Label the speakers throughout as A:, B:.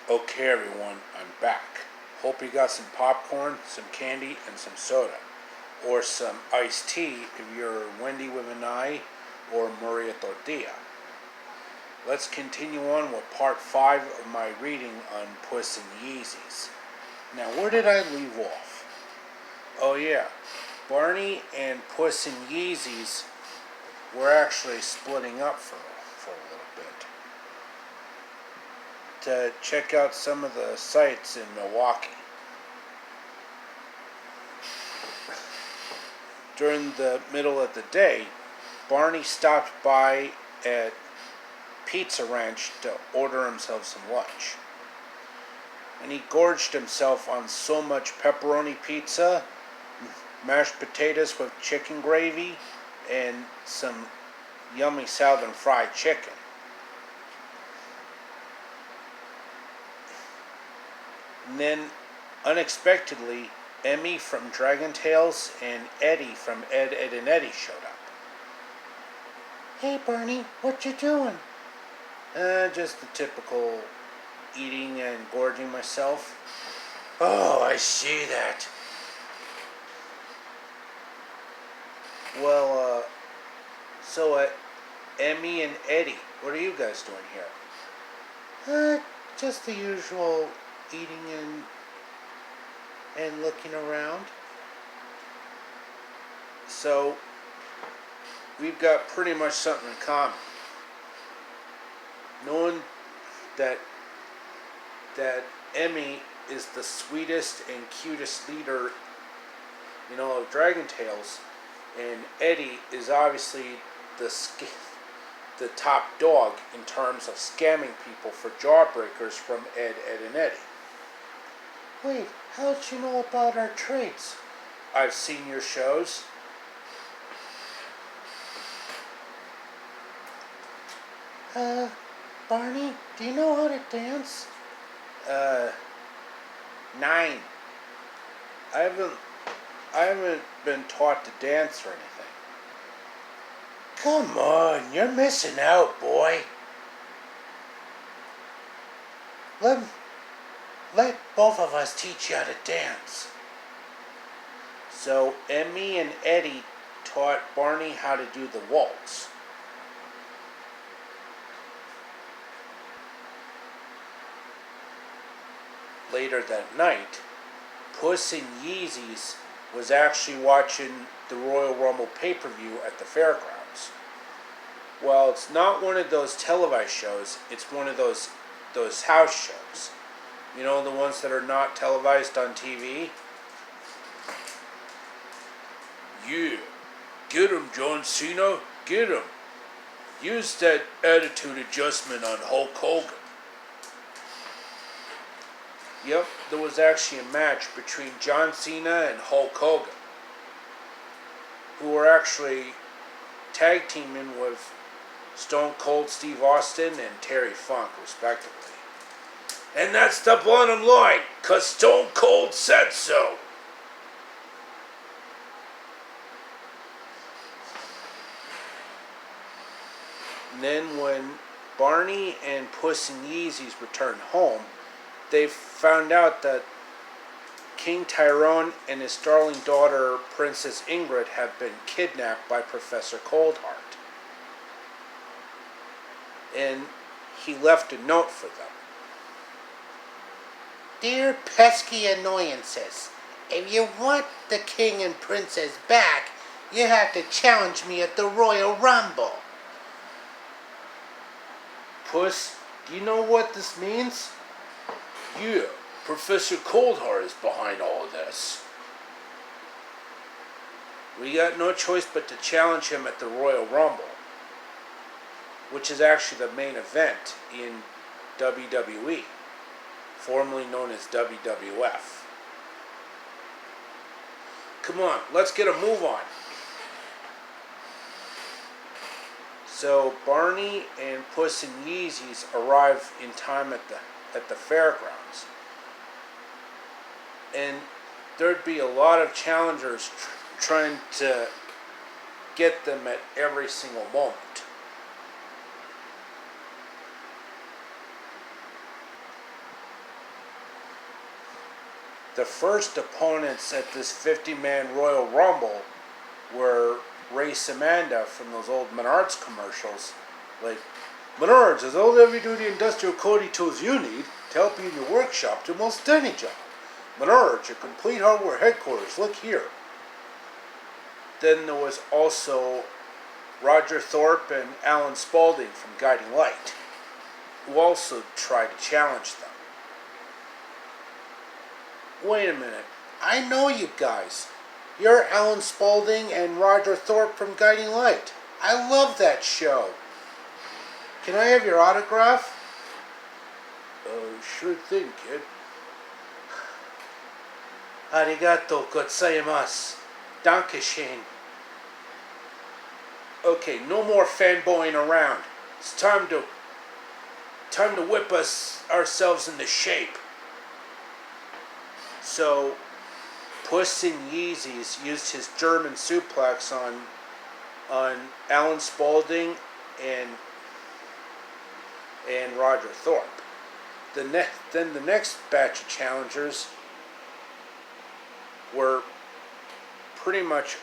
A: Okay everyone, I'm back. Hope you got some popcorn, some candy, and some soda. Or some iced tea if you're Wendy with an I or Maria Tortilla. Let's continue on with part 5 of my reading on Puss and Yeezys. Now where did I leave off? Oh yeah, Barney and Puss and Yeezys were actually splitting up for a little bit to check out some of the sights in Milwaukee. During the middle of the day, Barney stopped by at Pizza Ranch to order himself some lunch. And he gorged himself on so much pepperoni pizza, mashed potatoes with chicken gravy, and some yummy southern fried chicken. And then, unexpectedly, Emmy from Dragon Tales and Eddie from Ed, Edd and Eddy showed up. Hey Barney, what you doing? Just the typical eating and gorging myself. Oh, I see that. Well, Emmy and Eddie, what are you guys doing here? Just the usual eating and looking around. So, we've got pretty much something in common. Knowing that Emmy is the sweetest and cutest leader, of Dragon Tales, and Eddie is obviously the top dog in terms of scamming people for jawbreakers from Ed, Edd and Eddy. Wait, how'd you know about our traits? I've seen your shows. Barney, do you know how to dance? 9. I haven't been taught to dance or anything. Come on, you're missing out, boy. Let both of us teach you how to dance. So Emmy and Eddie taught Barney how to do the waltz. Later that night, Puss and Yeezys was actually watching the Royal Rumble pay-per-view at the fairgrounds. Well, it's not one of those televised shows, it's one of those house shows. You know, the ones that are not televised on TV? Yeah, get him, John Cena, get him. Use that attitude adjustment on Hulk Hogan. Yep, there was actually a match between John Cena and Hulk Hogan, who were actually tag teaming with Stone Cold Steve Austin and Terry Funk, respectively. And that's the bottom line, 'cause Stone Cold said so. And then when Barney and Puss and Yeezys returned home, they found out that King Tyrone and his darling daughter, Princess Ingrid, have been kidnapped by Professor Coldheart. And he left a note for them. Dear pesky annoyances, if you want the king and princess back, you have to challenge me at the Royal Rumble. Puss, do you know what this means? Yeah, Professor Coldheart is behind all of this. We got no choice but to challenge him at the Royal Rumble, which is actually the main event in WWE, formerly known as WWF. Come on, let's get a move on. So Barney and Puss and Yeezys arrive in time at the fairgrounds. And there'd be a lot of challengers trying to get them at every single moment. the first opponents at this 50-man Royal Rumble were Ray Samanda from those old Menards commercials. Like, Menards is all the heavy-duty industrial coating tools you need to help you in your workshop do most any job. Menards, your complete hardware headquarters. Look here. Then there was also Roger Thorpe and Alan Spaulding from Guiding Light, who also tried to challenge them. Wait a minute. I know you guys. You're Alan Spaulding and Roger Thorpe from Guiding Light. I love that show. Can I have your autograph? Sure thing, kid. Arigato gozaimasu. Dankeschön. Okay, no more fanboying around. It's time to whip ourselves into shape. So, Puss in Yeezys used his German suplex on Alan Spaulding and Roger Thorpe. Then the next batch of challengers were pretty much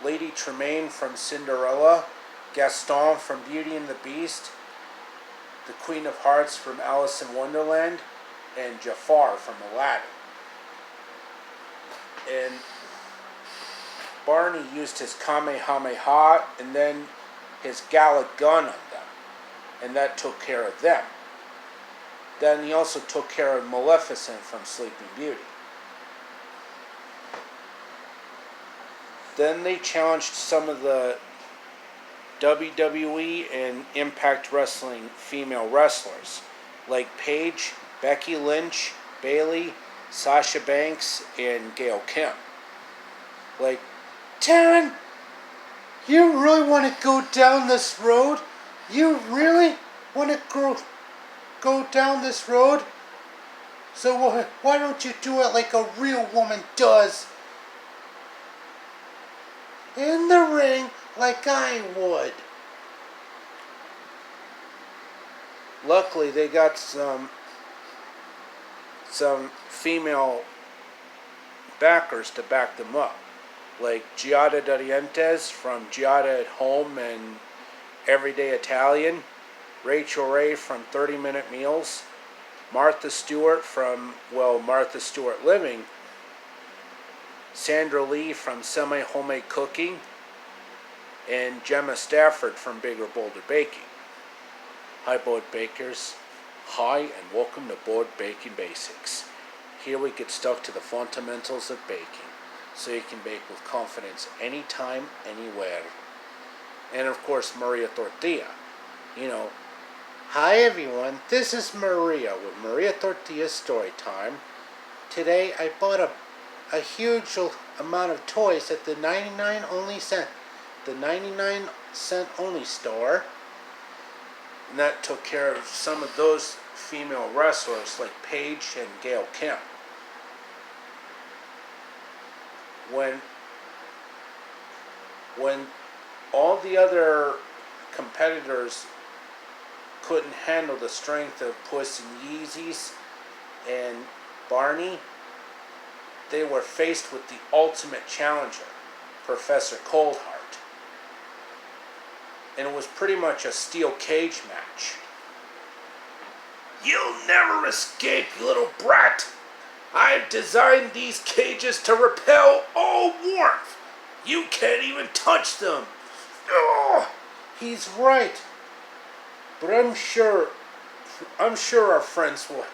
A: Lady Tremaine from Cinderella, Gaston from Beauty and the Beast, the Queen of Hearts from Alice in Wonderland, and Jafar from Aladdin. And Barney used his Kamehameha and then his Gallic gun on them, and that took care of them. Then he also took care of Maleficent from Sleeping Beauty. Then they challenged some of the WWE and Impact Wrestling female wrestlers, like Paige, Becky Lynch, Bayley, Sasha Banks, and Gail Kim. Like, Taryn, you really want to go down this road? You really want to go down this road? So why don't you do it like a real woman does? In the ring, like I would. Luckily, they got some female backers to back them up, like Giada Darientes from Giada at Home and Everyday Italian, Rachel Ray from 30 Minute Meals, Martha Stewart from, Martha Stewart Living, Sandra Lee from Semi Homemade Cooking, and Gemma Stafford from Bigger Bolder Baking. Hi, Board Bakers. Hi, and welcome to Board Baking Basics. Here we get stuck to the fundamentals of baking, so you can bake with confidence anytime, anywhere. And of course, Maria Tortilla. Hi everyone, this is Maria with Maria Tortilla Story Time. Today I bought a huge amount of toys at the 99 cent only store. And that took care of some of those female wrestlers like Paige and Gail Kim. When all the other competitors couldn't handle the strength of Puss in Yeezys and Barney, they were faced with the ultimate challenger, Professor Coldheart. And it was pretty much a steel cage match. You'll never escape, you little brat! I've designed these cages to repel all warmth. You can't even touch them. Oh, he's right. But I'm sure our friends will.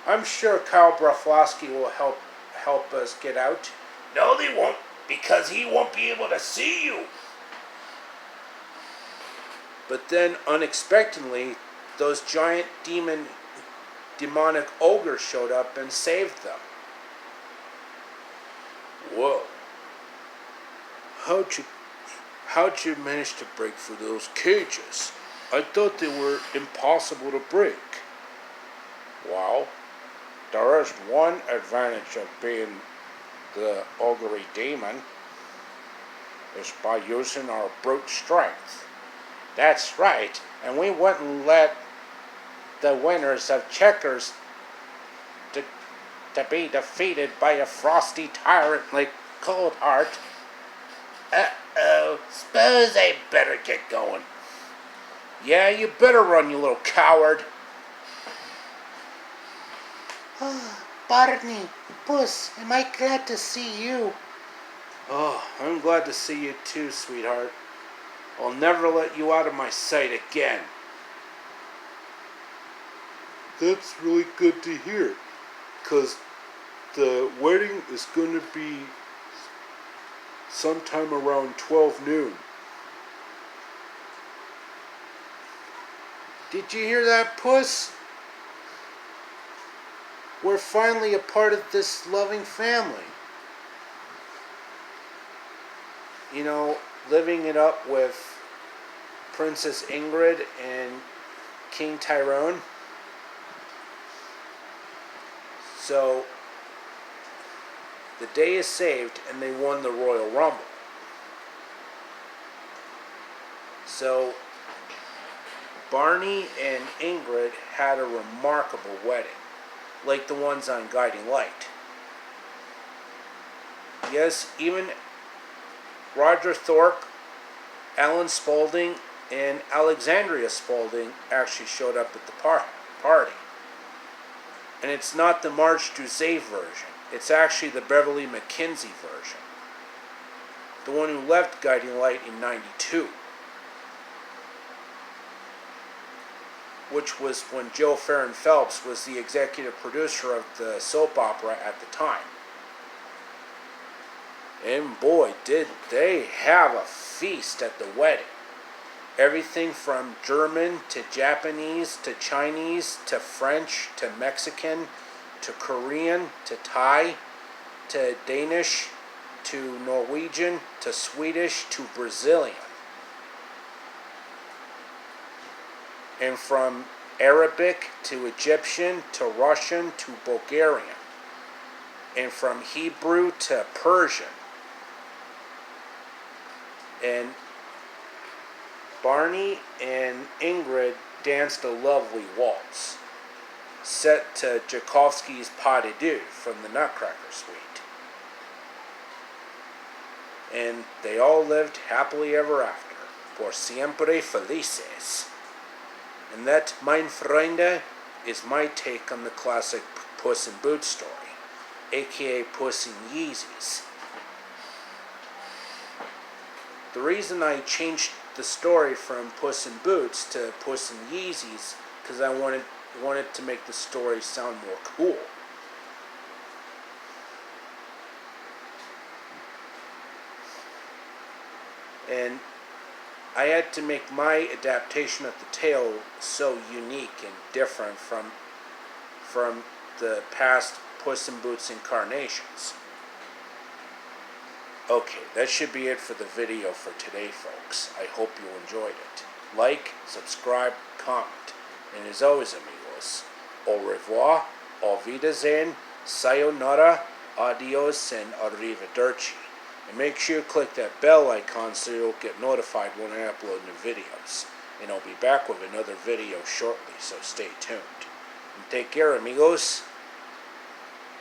A: I'm sure Kyle Broflovski will help us get out. No, they won't, because he won't be able to see you. But then, unexpectedly, those giant demonic ogres showed up and saved them. Whoa. How'd you manage to break through those cages? I thought they were impossible to break. Well, there is one advantage of being the ogre demon, is by using our brute strength. That's right, and we wouldn't let the winners of Checkers to be defeated by a frosty tyrant like Coldheart. Uh-oh, suppose I better get going. Yeah, you better run, you little coward.
B: Oh, Barney, Puss, am I glad to see you?
A: Oh, I'm glad to see you too, sweetheart. I'll never let you out of my sight again. That's really good to hear, because the wedding is going to be sometime around 12 noon. Did you hear that, Puss? We're finally a part of this loving family. You know, living it up with Princess Ingrid and King Tyrone. So, the day is saved and they won the Royal Rumble. So, Barney and Ingrid had a remarkable wedding, like the ones on Guiding Light. Yes, even Roger Thorpe, Alan Spaulding, and Alexandria Spaulding actually showed up at the party. And it's not the Marge Dusay version. It's actually the Beverly McKenzie version. The one who left Guiding Light in '92. Which was when Joe Farron Phelps was the executive producer of the soap opera at the time. And boy, did they have a feast at the wedding. Everything from German to Japanese to Chinese to French to Mexican to Korean to Thai to Danish to Norwegian to Swedish to Brazilian. And from Arabic to Egyptian to Russian to Bulgarian. And from Hebrew to Persian. And Barney and Ingrid danced a lovely waltz, set to Tchaikovsky's Pas de Deux from the Nutcracker Suite. And they all lived happily ever after, por siempre felices. And that, mein Freunde, is my take on the classic Puss in Boots story, aka Puss in Yeezys. The reason I changed the story from Puss in Boots to Puss in Yeezys, because I wanted to make the story sound more cool. And I had to make my adaptation of the tale so unique and different from the past Puss in Boots incarnations. Okay, that should be it for the video for today, folks. I hope you enjoyed it. Like, subscribe, comment. And as always, amigos, au revoir, auf Wiedersehen, sayonara, adios, and arrivederci. And make sure you click that bell icon so you'll get notified when I upload new videos. And I'll be back with another video shortly, so stay tuned. And take care, amigos.